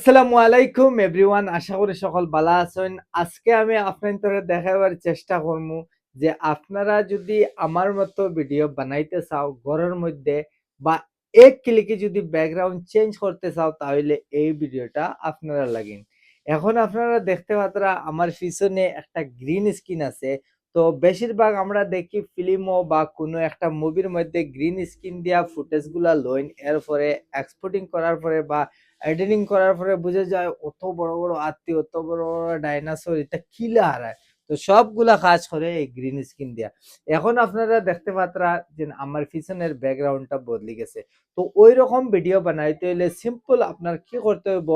আসসালামু আলাইকুম এভরিওয়ান, আশা করি সকল ভালো আছেন। আজকে আমি আপনাদের দেখাবার চেষ্টা করবো যে আপনারা যদি আমার মতো ভিডিও বানাইতে চাও ঘরের মধ্যে বা এক ক্লিকে যদি ব্যাকগ্রাউন্ড চেঞ্জ করতে চাও তাহলে এই ভিডিওটা আপনারা লাগেন। এখন আপনারা দেখতে পাত্রা আমার পিছনে একটা গ্রিন স্ক্রিন আছে। তো বেশিরভাগ আমরা দেখি ফিল্মও বা কোনো একটা মুভির মধ্যে গ্রিন স্ক্রিন দিয়া ফুটেজগুলা লইন, এরপরে এক্সপোর্টিং করার পরে বা এডিটিং করার পরে বুঝা যায় অত বড় বড় হাতি, অত বড় বড় ডাইনোসর এটা কিলা হারায়। তো সবগুলা কাজ করে এই গ্রিন স্ক্রিন দিয়া। এখন আপনারা দেখতে পাত্রা যে আমার পিছনের ব্যাকগ্রাউন্ডটা বদলে গেছে। তো ওই রকম ভিডিও বানাইতে হইলে সিম্পল আপনার কি করতে হইব,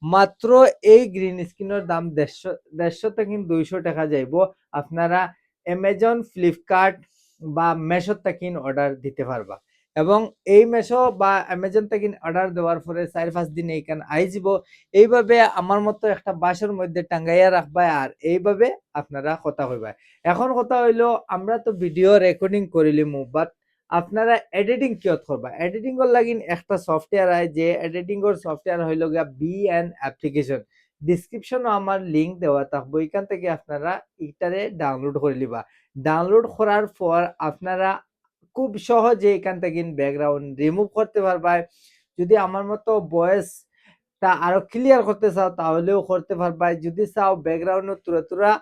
মাত্র এই গ্রিন স্ক্রিনের দাম ১৫০ থেকে ২০০ টাকা যাইব। আপনারা অ্যামাজন, ফ্লিপকার্ট বা মেশো থেকে অর্ডার দিতে পারবা এবং এই মেশো বা অ্যামাজন থেকে অর্ডার দেওয়ার পরে ৪-৫ দিন এইখান আইজিব। এইভাবে আমার মতো একটা বাসের মধ্যে টাঙ্গাইয়া রাখবা আর এইভাবে আপনারা কথা কইবা। এখন কথা হইলো আমরা তো ভিডিও রেকর্ডিং করিলিমু, বাট আপনারা এডিটিং কিয়ত করবা? এডিটিং এর লাগিন একটা সফটওয়্যার আয়, যে এডিটিং এর সফটওয়্যার হইলো গিয়া বিএন অ্যাপ্লিকেশন। ডেসক্রিপশনে আমার লিংক দেওয়া থাকবো, এখান থেকে আপনারা এটারে ডাউনলোড করে লিবা। ডাউনলোড করার পর আপনারা খুব সহজে এখান থেকে ব্যাকগ্রাউন্ড রিমুভ করতে পারবা। যদি আমার মতো ভয়েসটা আরো ক্লিয়ার করতে চাও তাহলেও করতে পারবা। যদি চাও ব্যাকগ্রাউন্ড তুরা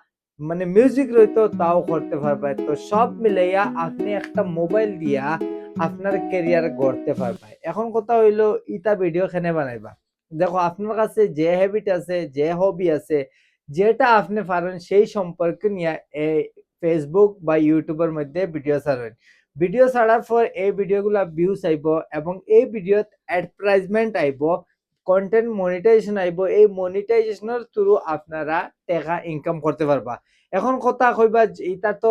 মানে মিউজিক রইতো তাও করতে পারবা। তো সব মিলাইয়া আপনি একটা মোবাইল দিয়া আপনার ক্যারিয়ার গড়তে পারবা। এখন কথা হইলো ইটা ভিডিও কেনে বানাইবা? দেখো আপনার কাছে যে হ্যাবিট আছে, যে হবি আছে, যেটা আপনি পারেন সেই সম্পর্কে নিয়ে এই ফেসবুক বা ইউটিউবের মধ্যে ভিডিও ছাড়বেন। ভিডিও ছাড়ার পর এই ভিডিওগুলা ভিউজ আইব এবং এই ভিডিওত অ্যাডভার্টাইজমেন্ট আইব, কন্টেন্ট মনিটাইজেশন আইব। এই মনিটাইজেশনের থ্রু আপনারা টাকা ইনকাম করতে পারবা। এখন কথা কইবা যে এটা তো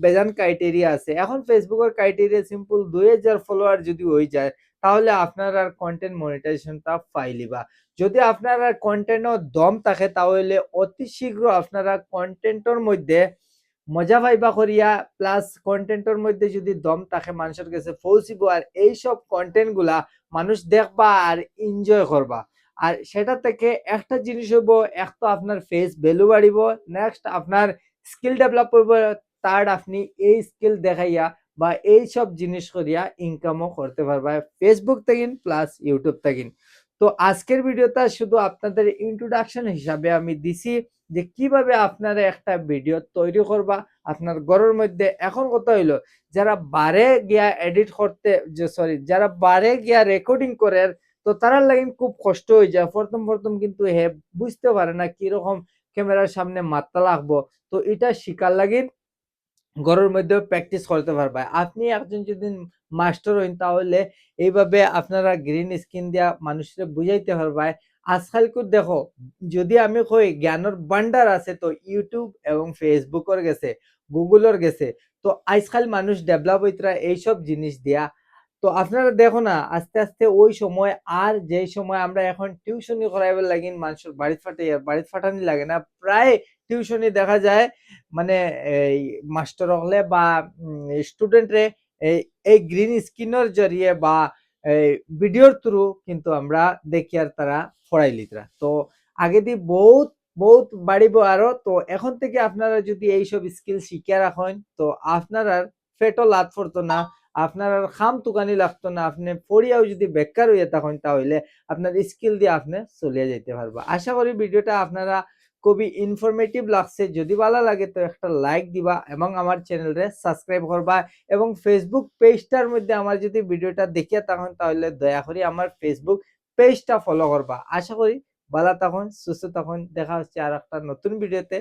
বেজান ক্রাইটেরিয়া আছে। এখন ফেসবুকের ক্রাইটেরিয়া সিম্পল, ২০০০ ফলোয়ার যদি হয়ে যায় তাহলে আপনার আর কন্টেন্ট মনিটাইজেশনটা পাইলিবা। যদি আপনার আর কন্টেন্টও দম থাকে তাহলে অতি শীঘ্র আপনারা কন্টেন্টের মধ্যে মজা পাইবা করিয়া, প্লাস কন্টেন্টের মধ্যে যদি দম থাকে মানুষের কাছে পৌঁছিব আর এইসব কন্টেন্ট গুলা মানুষ দেখবা আর এনজয় করবা। আর সেটা থেকে একটা জিনিস হইব, এক তো আপনার ফেস ভ্যালু বাড়িব, নেক্সট আপনার স্কিল ডেভেলপ করব, থার্ড আপনি এই স্কিল দেখাইয়া বা এই সব জিনিস করিয়া ইনকামও করতে পারবা ফেসবুক থেকে প্লাস ইউটিউব থেকে। তো আজকের ভিডিওটা শুধু আপনাদের ইন্ট্রোডাকশন হিসাবে আমি দিছি যে কিভাবে আপনারা একটা ভিডিও তৈরি করবা আপনার ঘরের মধ্যে। এখন কথা হইলো যারা বারে গিয়া এডিট করতে, যে সরি, যারা বারে গিয়া রেকর্ডিং করে তো তারার লাগি খুব কষ্ট হয়ে যায় প্রথম প্রথম, কিন্তু হে বুঝতে পারে না কিরকম ক্যামেরার সামনে মাত্রা লাগবো। তো এটা শিকার লাগিন ঘরের মধ্যেও প্র্যাকটিস করতে পারবা। আপনি একজন যদি মাস্টার হইন তাহলে এইভাবে আপনারা গ্রিন স্ক্রিন দিয়া মানুষরে বুঝাইতে পারবা। আজকালকে দেখো, যদি আমি কই জ্ঞানের ভান্ডার আছে তো ইউটিউব এবং ফেসবুকের গেছে, গুগলের গেছে। তো আজকাল মানুষ ডেভেলপ হইতরা এইসব জিনিস দিয়া। তো আপনারা দেখো না আস্তে আস্তে ওই সময় আর যেই সময় আমরা এখন টিউশনি করাইবার লাগিন মানুষের বাড়িতে ফাটানি লাগে না, প্রায় টিউশনি দেখা যায় মানে এই মাস্টার হলে বা স্টুডেন্ট রে এই এই গ্রিন স্ক্রিনের জরিয়ে বা এই ভিডিওর থ্রু কিন্তু আমরা দেখি আর তারা ফড়াই লিতরা। তো আগে দিয়ে বহুত বহুত বাড়িব আরো। তো এখন থেকে আপনারা যদি এইসব স্কিল শিখিয়া রাখেন তো আপনার আর পেটও লাত পড়তো না, আপনার আর খাম তুকানি লাগতো না। আপনি পড়িয়াও যদি বেকার হইয়া থাকেন তাহলে আপনার স্কিল দিয়ে আপনি চলিয়ে যেতে পারবা। আশা করি ভিডিওটা আপনারা খুবই ইনফরমেটিভ লাগছে। যদি ভালো লাগে তো একটা লাইক দিবা এবং আমার চ্যানেলরে সাবস্ক্রাইব করবা এবং ফেসবুক পেজটার মধ্যে আমার যদি ভিডিওটা দেখিয়া থাকেন তাহলে দয়া করে আমার ফেসবুক পেজটা ফলো করবা। আশা করি ভালো থাকুন, সুস্থ থাকুন। দেখা হচ্ছে আর একটা নতুন ভিডিওতে।